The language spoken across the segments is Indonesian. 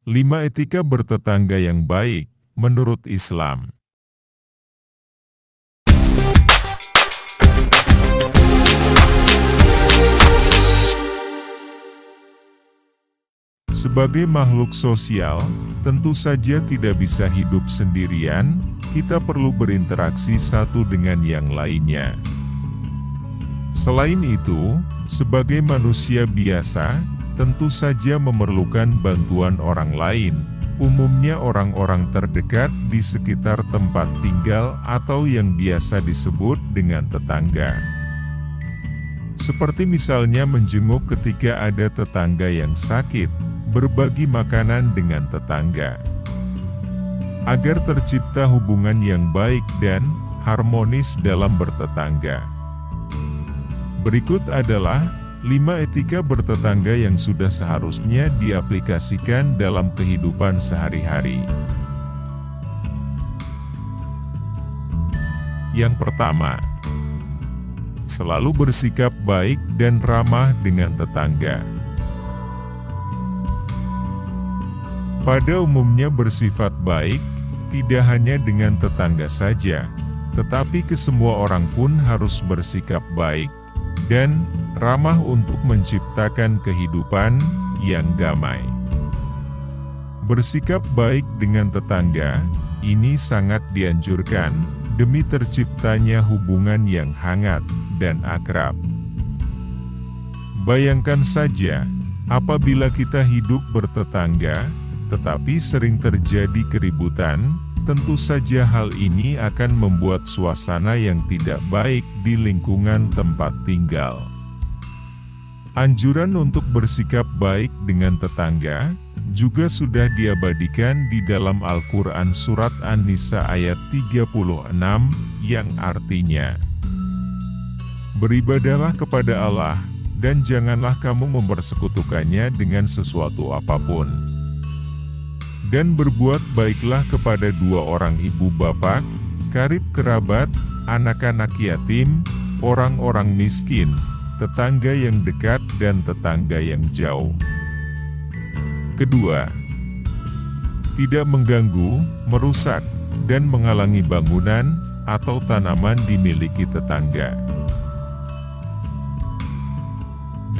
5 etika bertetangga yang baik menurut Islam. Sebagai makhluk sosial, tentu saja tidak bisa hidup sendirian, kita perlu berinteraksi satu dengan yang lainnya. Selain itu, sebagai manusia biasa, tentu saja memerlukan bantuan orang lain, umumnya orang-orang terdekat di sekitar tempat tinggal atau yang biasa disebut dengan tetangga. Seperti misalnya menjenguk ketika ada tetangga yang sakit, berbagi makanan dengan tetangga. Agar tercipta hubungan yang baik dan harmonis dalam bertetangga. Berikut adalah 5 etika bertetangga yang sudah seharusnya diaplikasikan dalam kehidupan sehari-hari. Yang pertama, selalu bersikap baik dan ramah dengan tetangga. Pada umumnya bersifat baik, tidak hanya dengan tetangga saja, tetapi ke semua orang pun harus bersikap baik dan ramah untuk menciptakan kehidupan yang damai. Bersikap baik dengan tetangga, ini sangat dianjurkan demi terciptanya hubungan yang hangat dan akrab. Bayangkan saja, apabila kita hidup bertetangga, tetapi sering terjadi keributan, tentu saja hal ini akan membuat suasana yang tidak baik di lingkungan tempat tinggal. Anjuran untuk bersikap baik dengan tetangga juga sudah diabadikan di dalam Al-Quran Surat An-Nisa ayat 36 yang artinya, "Beribadahlah kepada Allah, dan janganlah kamu mempersekutukannya dengan sesuatu apapun. Dan berbuat baiklah kepada 2 orang ibu bapak, karib kerabat, anak-anak yatim, orang-orang miskin, tetangga yang dekat dan tetangga yang jauh." Kedua, tidak mengganggu, merusak, dan menghalangi bangunan atau tanaman dimiliki tetangga.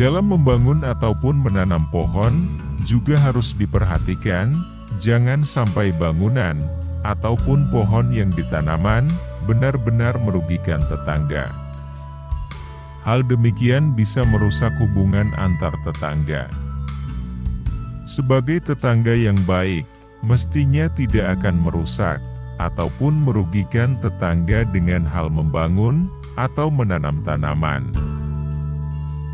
Dalam membangun ataupun menanam pohon, juga harus diperhatikan, jangan sampai bangunan ataupun pohon yang ditanaman benar-benar merugikan tetangga. Hal demikian bisa merusak hubungan antar tetangga. Sebagai tetangga yang baik, mestinya tidak akan merusak ataupun merugikan tetangga dengan hal membangun atau menanam tanaman.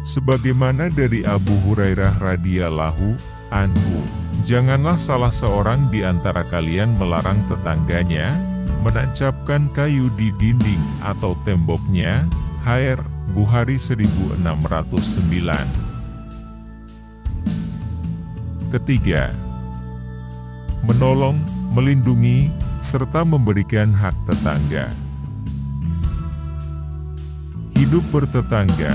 Sebagaimana dari Abu Hurairah radhiyallahu anhu, janganlah salah seorang di antara kalian melarang tetangganya menancapkan kayu di dinding atau temboknya. Hair, Bukhari 1609. Ketiga, menolong, melindungi, serta memberikan hak tetangga. Hidup bertetangga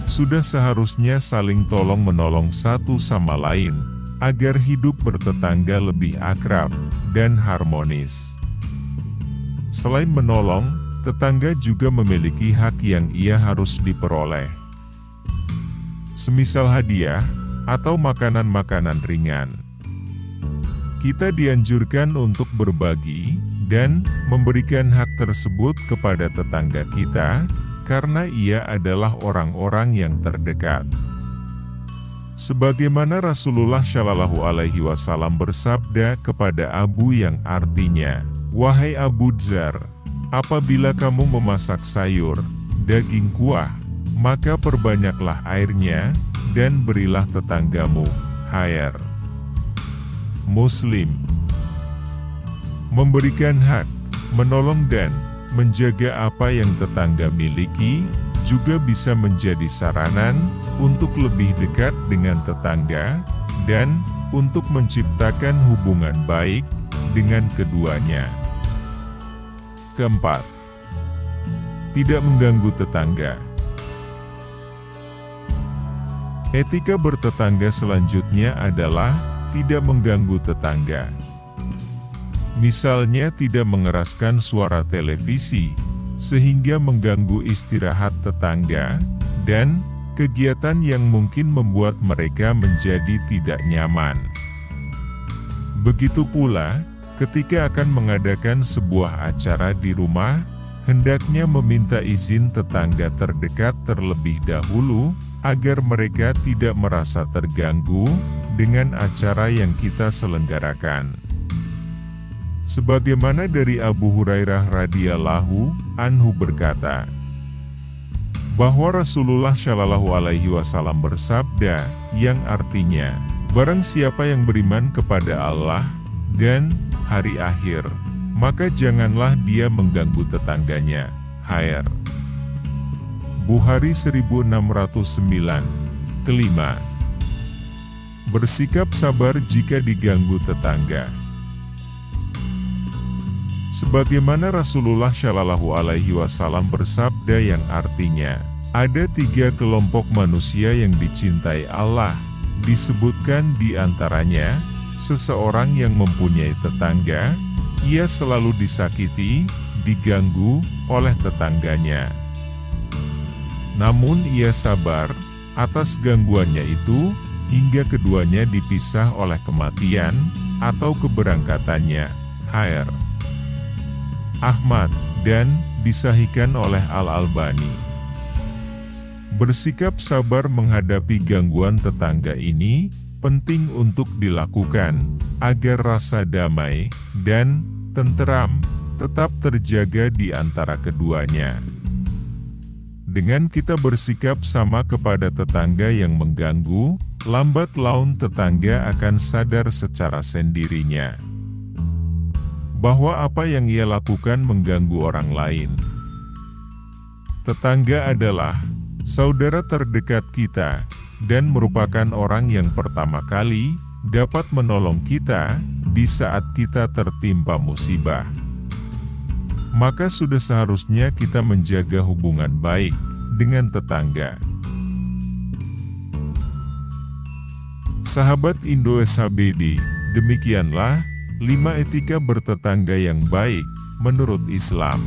sudah seharusnya saling tolong-menolong satu sama lain, agar hidup bertetangga lebih akrab dan harmonis. Selain menolong, tetangga juga memiliki hak yang ia harus diperoleh. Semisal hadiah atau makanan-makanan ringan. Kita dianjurkan untuk berbagi dan memberikan hak tersebut kepada tetangga kita, karena ia adalah orang-orang yang terdekat. Sebagaimana Rasulullah Shallallahu Alaihi Wasallam bersabda kepada Abu yang artinya, "Wahai Abu Dzar, apabila kamu memasak sayur, daging kuah, maka perbanyaklah airnya, dan berilah tetanggamu hair." Muslim. Memberikan hak, menolong dan menjaga apa yang tetangga miliki, juga bisa menjadi saranan untuk lebih dekat dengan tetangga, dan untuk menciptakan hubungan baik dengan keduanya. Keempat, tidak mengganggu tetangga. Etika bertetangga selanjutnya adalah tidak mengganggu tetangga. Misalnya tidak mengeraskan suara televisi, sehingga mengganggu istirahat tetangga, dan kegiatan yang mungkin membuat mereka menjadi tidak nyaman. Begitu pula, ketika akan mengadakan sebuah acara di rumah, hendaknya meminta izin tetangga terdekat terlebih dahulu, agar mereka tidak merasa terganggu dengan acara yang kita selenggarakan. Sebagaimana dari Abu Hurairah radhiyallahu anhu berkata, bahwa Rasulullah Shallallahu Alaihi Wasallam bersabda, yang artinya, barang siapa yang beriman kepada Allah dan hari akhir, maka janganlah dia mengganggu tetangganya. Hr. Bukhari 1609. Kelima, bersikap sabar jika diganggu tetangga. Sebagaimana Rasulullah Shallallahu Alaihi Wasallam bersabda yang artinya, ada 3 kelompok manusia yang dicintai Allah, disebutkan di antaranya, seseorang yang mempunyai tetangga, ia selalu disakiti, diganggu oleh tetangganya. Namun ia sabar atas gangguannya itu, hingga keduanya dipisah oleh kematian atau keberangkatannya. Hr. Ahmad, dan disahihkan oleh Al-Albani. Bersikap sabar menghadapi gangguan tetangga ini penting untuk dilakukan, agar rasa damai dan tenteram tetap terjaga di antara keduanya. Dengan kita bersikap sama kepada tetangga yang mengganggu, lambat laun tetangga akan sadar secara sendirinya bahwa apa yang ia lakukan mengganggu orang lain. Tetangga adalah saudara terdekat kita, dan merupakan orang yang pertama kali dapat menolong kita di saat kita tertimpa musibah. Maka sudah seharusnya kita menjaga hubungan baik dengan tetangga. Sahabat Indo SHBD, demikianlah 5 etika bertetangga yang baik menurut Islam.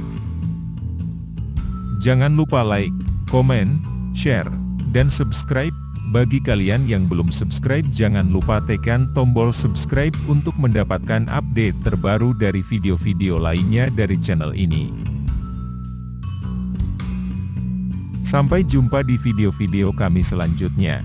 Jangan lupa like, komen, share, dan subscribe. Bagi kalian yang belum subscribe, jangan lupa tekan tombol subscribe untuk mendapatkan update terbaru dari video-video lainnya dari channel ini. Sampai jumpa di video-video kami selanjutnya.